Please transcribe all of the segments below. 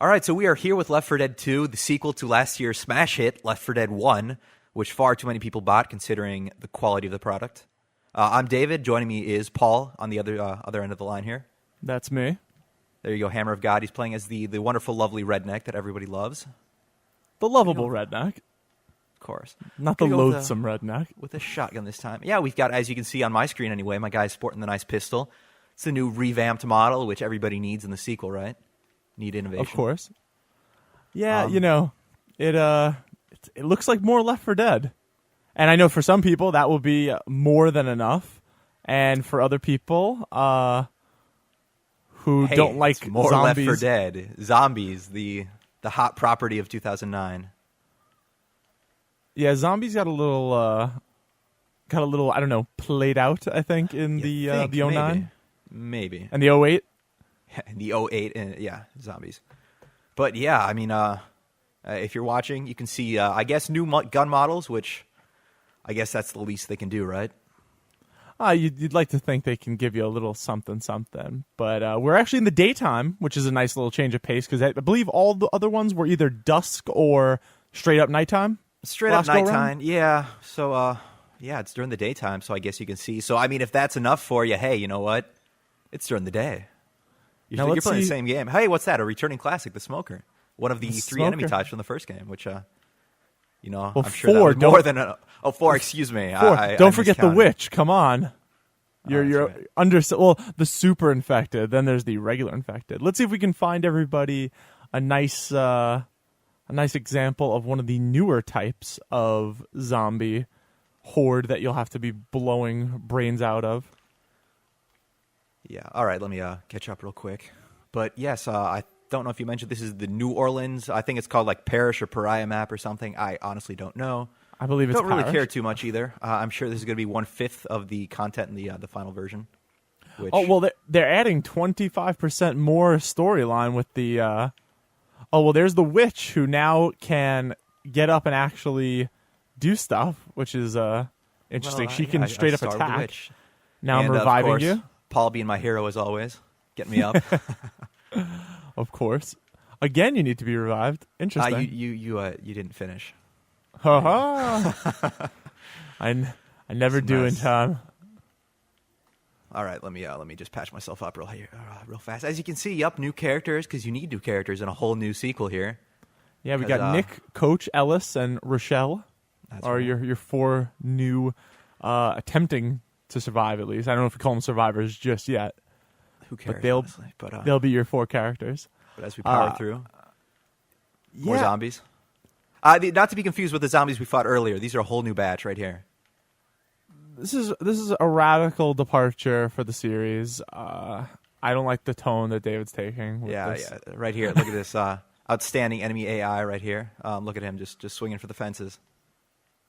All right, so we are here with Left 4 Dead 2, the sequel to last year's smash hit, Left 4 Dead 1, which far too many people bought considering the quality of the product. I'm David. Joining me is Paul on the other end of the line here. That's me. There you go, Hammer of God. He's playing as the wonderful, lovely redneck that everybody loves. The lovable redneck. Of course. Not the loathsome redneck. With a shotgun this time. Yeah, we've got, as you can see on my screen anyway, my guy's sporting the nice pistol. It's the new revamped model, which everybody needs in the sequel, right? Need innovation. Of course. Yeah, it looks like more Left 4 Dead. And I know for some people that will be more than enough. And for other people who don't like more zombies. Left 4 Dead. Zombies, the hot property of 2009. Yeah, zombies got a little, I don't know, played out, I think, in the 09. Maybe. And the 08. The 08, yeah, zombies. But yeah, I mean, if you're watching, you can see, I guess, new gun models, which I guess that's the least they can do, right? You'd like to think they can give you a little something. But we're actually in the daytime, which is a nice little change of pace, because I believe all the other ones were either dusk or straight up nighttime. Straight up nighttime, yeah. So, yeah, it's during the daytime, so I guess you can see. So, I mean, if that's enough for you, hey, you know what? It's during the day. You're playing the same game. Hey, what's that? A returning classic, the Smoker. One of the three enemy types from the first game, which, I'm sure that was more than a... Oh, 4, excuse me. 4. Don't forget the Witch. Come on. You're right. The super infected. Then there's the regular infected. Let's see if we can find everybody a nice example of one of the newer types of zombie horde that you'll have to be blowing brains out of. Yeah. All right. Let me catch up real quick. But yes, I don't know if you mentioned this is the New Orleans. I think it's called like Parish or Pariah map or something. I honestly don't know. I believe it's don't really Parish. Care too much either. I'm sure this is going to be 1/5 of the content in the final version. Which... Oh well, they're adding 25% more storyline with the. There's the witch who now can get up and actually do stuff, which is interesting. She can straight up attack. Now I'm reviving you. Paul being my hero as always, getting me up. Of course. Again, you need to be revived. Interesting. You didn't finish. Ha ha! I never do in time. All right, let me just patch myself up real fast. As you can see, new characters because you need new characters in a whole new sequel here. Yeah, we got Nick, Coach, Ellis, and Rochelle. Are right. your 4 new attempting to survive, at least. I don't know if we call them survivors just yet. Who cares? But they'll be your 4 characters. But as we power through, more zombies. Not to be confused with the zombies we fought earlier. These are a whole new batch right here. This is a radical departure for the series. I don't like the tone that David's taking. Yeah. Right here. Look at this outstanding enemy AI right here. Look at him just swinging for the fences.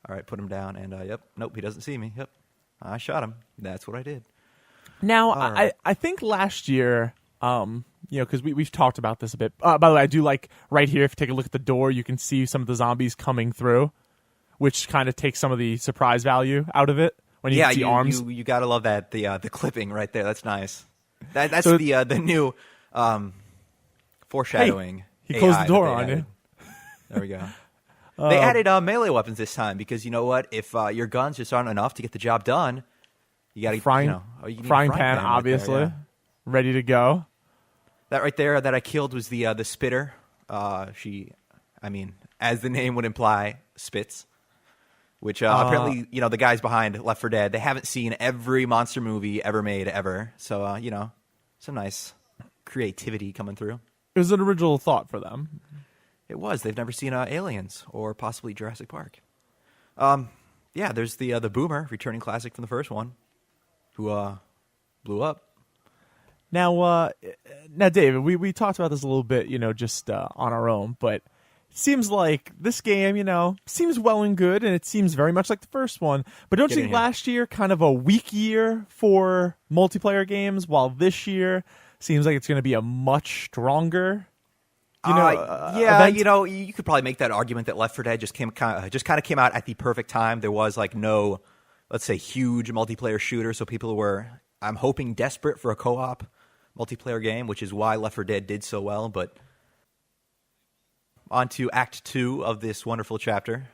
All right, put him down. And, nope, he doesn't see me. Yep. I shot him. That's what I did. Now, right. I think last year, because we've talked about this a bit. By the way, I do like right here, if you take a look at the door, you can see some of the zombies coming through, which kind of takes some of the surprise value out of it. When you see arms. You got to love that, the clipping right there. That's nice. That's so, the new foreshadowing. Hey, he closed the door on you. There we go. They added melee weapons this time because you know what? If your guns just aren't enough to get the job done, you got to frying pan, obviously, right there, ready to go. That right there that I killed was the spitter. As the name would imply, spits. Which apparently, the guys behind Left 4 Dead, they haven't seen every monster movie ever made ever. So, some nice creativity coming through. It was an original thought for them. It was. They've never seen Aliens or possibly Jurassic Park. There's the Boomer, returning classic from the first one, who blew up. Now, David, we talked about this a little bit, just on our own, but it seems like this game, seems well and good, and it seems very much like the first one. But don't you think last year kind of a weak year for multiplayer games, while this year seems like it's going to be a much stronger? Event? You could probably make that argument that Left 4 Dead just kind of came out at the perfect time. There was no, let's say, huge multiplayer shooter, so people were, I'm hoping, desperate for a co-op multiplayer game, which is why Left 4 Dead did so well. But on to Act 2 of this wonderful chapter.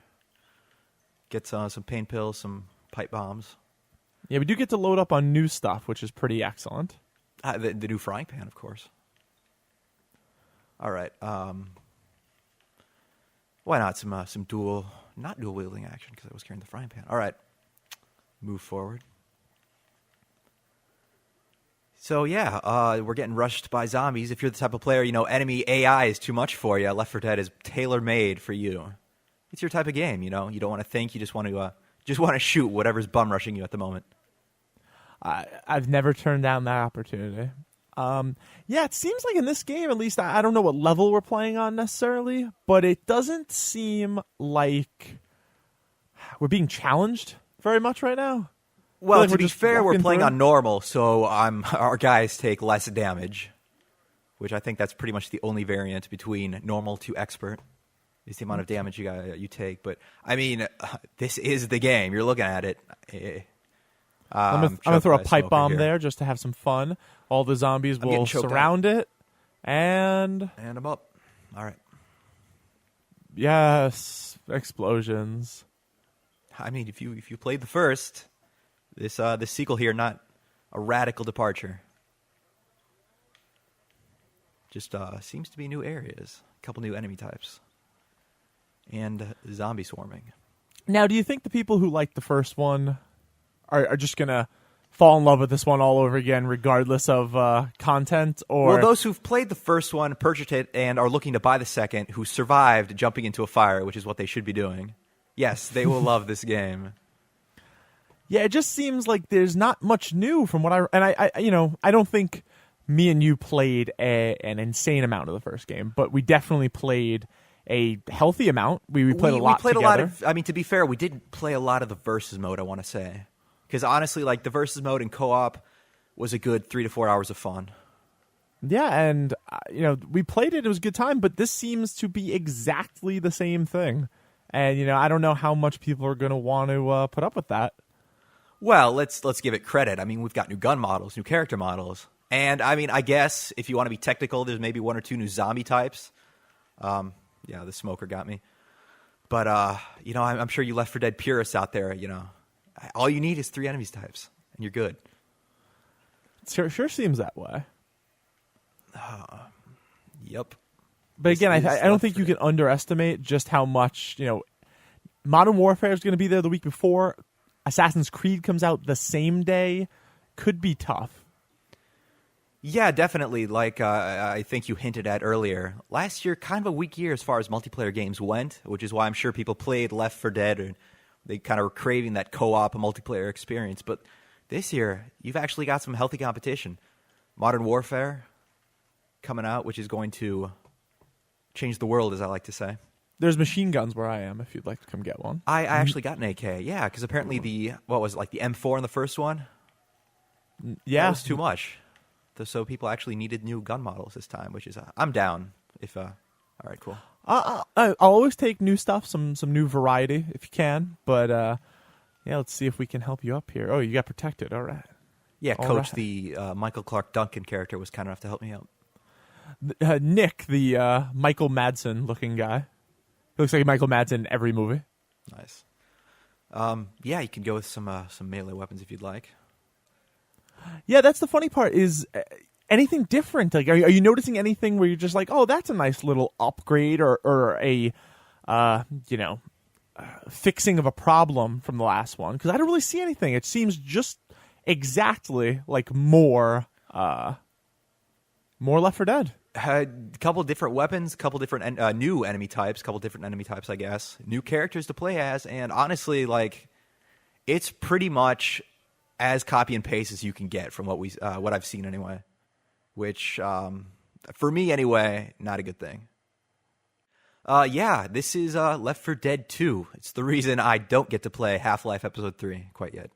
Get some pain pills, some pipe bombs. Yeah, we do get to load up on new stuff, which is pretty excellent. The new frying pan, of course. All right. Why not some not dual wielding action, because I was carrying the frying pan. All right. Move forward. So yeah, we're getting rushed by zombies. If you're the type of player, enemy AI is too much for you. Left 4 Dead is tailor-made for you. It's your type of game, You don't want to think. You just want to shoot whatever's bum rushing you at the moment. I've never turned down that opportunity. Yeah, it seems like in this game, at least, I don't know what level we're playing on necessarily, but it doesn't seem like we're being challenged very much right now. Well, like to be fair, we're playing on normal, so our guys take less damage, which I think that's pretty much the only variant between normal to expert, is the amount of damage you take. But, I mean, this is the game. You're looking at it. I'm going to throw a pipe bomb there just to have some fun. All the zombies will surround it, and I'm up. All right. Yes, explosions. I mean, if you played the first, this sequel here, not a radical departure. Just seems to be new areas, a couple new enemy types, and zombie swarming. Now, do you think the people who liked the first one are just going to fall in love with this one all over again, regardless of content? Or well, those who've played the first one, purchased it, and are looking to buy the second, who survived jumping into a fire, which is what they should be doing, yes, they will love this game. Yeah, it just seems like there's not much new from what I don't think me and you played an insane amount of the first game, but we definitely played a healthy amount. We played a lot together. I mean, to be fair, we didn't play a lot of the versus mode, I want to say. Because honestly, like, the versus mode in co-op was a good 3 to 4 hours of fun. Yeah, and we played it. It was a good time, but this seems to be exactly the same thing. And I don't know how much people are going to want to put up with that. Well, let's give it credit. I mean, we've got new gun models, new character models, and I mean, I guess if you want to be technical, there's maybe 1 or 2 new zombie types. Yeah, the smoker got me. But I'm sure you Left 4 Dead purists out there, all you need is 3 enemies types, and you're good. Sure seems that way. Yep. But again, I don't think you can underestimate just how much, Modern Warfare is going to be there the week before. Assassin's Creed comes out the same day. Could be tough. Yeah, definitely. Like I think you hinted at earlier, last year, kind of a weak year as far as multiplayer games went, which is why I'm sure people played Left 4 Dead, and they kind of were craving that co-op multiplayer experience. But this year, you've actually got some healthy competition. Modern Warfare coming out, which is going to change the world, as I like to say. There's machine guns where I am, if you'd like to come get one. I actually got an AK, yeah, because apparently the M4 in the first one? Yeah. That was too much. So people actually needed new gun models this time, which is, I'm down. All right, cool. I'll always take new stuff, some new variety, if you can. But, yeah, let's see if we can help you up here. Oh, you got protected. All right. Yeah, Coach, the Michael Clark Duncan character, was kind enough to help me out. Nick, the Michael Madsen-looking guy. He looks like Michael Madsen in every movie. Nice. Yeah, you can go with some melee weapons if you'd like. Yeah, that's the funny part is anything different. Like, are you noticing anything where you're just like, oh, that's a nice little upgrade or a, fixing of a problem from the last one? Because I don't really see anything. It seems just exactly like more Left 4 Dead. A couple different weapons, couple different new enemy types, couple different enemy types, I guess. New characters to play as, and honestly, like, it's pretty much as copy and paste as you can get from what I've seen anyway. Which, for me anyway, not a good thing. Yeah, this is Left 4 Dead 2. It's the reason I don't get to play Half-Life Episode 3 quite yet.